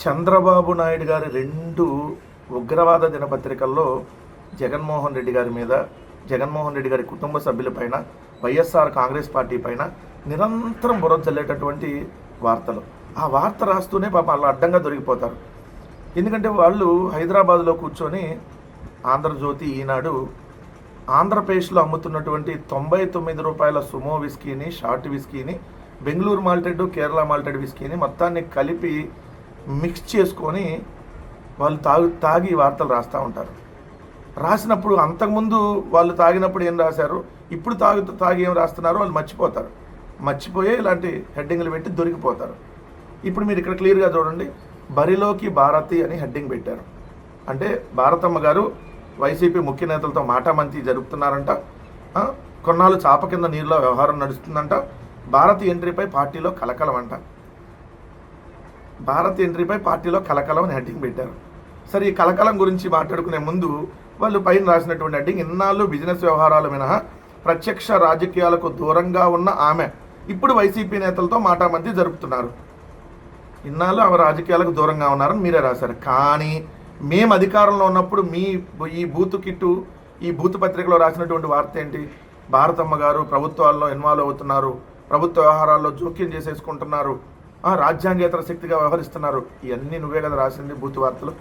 చంద్రబాబు నాయుడు గారి 2 ఉగ్రవాద దినపత్రికల్లో జగన్మోహన్ రెడ్డి గారి మీద, జగన్మోహన్ రెడ్డి గారి కుటుంబ సభ్యులపైన, వైఎస్ఆర్ కాంగ్రెస్ పార్టీ పైన నిరంతరం బురద జల్లేటటువంటి వార్తలు. ఆ వార్త రాస్తూనే పాపం వాళ్ళు అడ్డంగా దొరికిపోతారు. ఎందుకంటే వాళ్ళు హైదరాబాద్లో కూర్చొని ఆంధ్రజ్యోతి, ఈనాడు ఆంధ్రప్రదేశ్లో అమ్ముతున్నటువంటి 99 రూపాయల సుమో విస్కీని, షార్ట్ విస్కీని, బెంగళూరు మాల్టెడ్, కేరళ మాల్టెడ్ విస్కీని మొత్తాన్ని కలిపి మిక్స్ చేసుకొని వాళ్ళు తాగి వార్తలు రాస్తూ ఉంటారు. రాసినప్పుడు అంతకుముందు వాళ్ళు తాగినప్పుడు ఏం రాశారు, ఇప్పుడు తాగి ఏం రాస్తున్నారో వాళ్ళు మర్చిపోయే ఇలాంటి హెడ్డింగ్లు పెట్టి దొరికిపోతారు. ఇప్పుడు మీరు ఇక్కడ క్లియర్గా చూడండి, బరిలోకి భారతి అని హెడ్డింగ్ పెట్టారు. అంటే భారతమ్మ గారు వైసీపీ ముఖ్య నేతలతో మాటామంతి జరుపుతున్నారంట, కొన్నాళ్ళు చాప కింద నీరులో వ్యవహారం నడుస్తుందంట, భారతి ఎంట్రీపై పార్టీలో కలకలం అంట. భారత్ ఎంట్రీపై పార్టీలో కలకలం అని హెడ్డింగ్ పెట్టారు. సరే, ఈ కలకలం గురించి మాట్లాడుకునే ముందు వాళ్ళు పైన రాసినటువంటి హెడ్డింగ్, ఇన్నాళ్ళు బిజినెస్ వ్యవహారాలు మినహా ప్రత్యక్ష రాజకీయాలకు దూరంగా ఉన్న ఆమె ఇప్పుడు వైసీపీ నేతలతో మాటామంతి జరుపుతున్నారు. ఇన్నాళ్ళు ఆమె రాజకీయాలకు దూరంగా ఉన్నారని మీరే రాశారు. కానీ మేము అధికారంలో ఉన్నప్పుడు ఈ బూతు పత్రికలో రాసినటువంటి వార్త ఏంటి, భారతమ్మ గారు ప్రభుత్వాల్లో ఇన్వాల్వ్ అవుతున్నారు, ప్రభుత్వ వ్యవహారాల్లో జోక్యం చేసేసుకుంటున్నారు, రాజ్యాంగేతర శక్తిగా వ్యవహరిస్తున్నారు. ఇవన్నీ నువ్వే కదా రాసింది బూతు వార్తలు.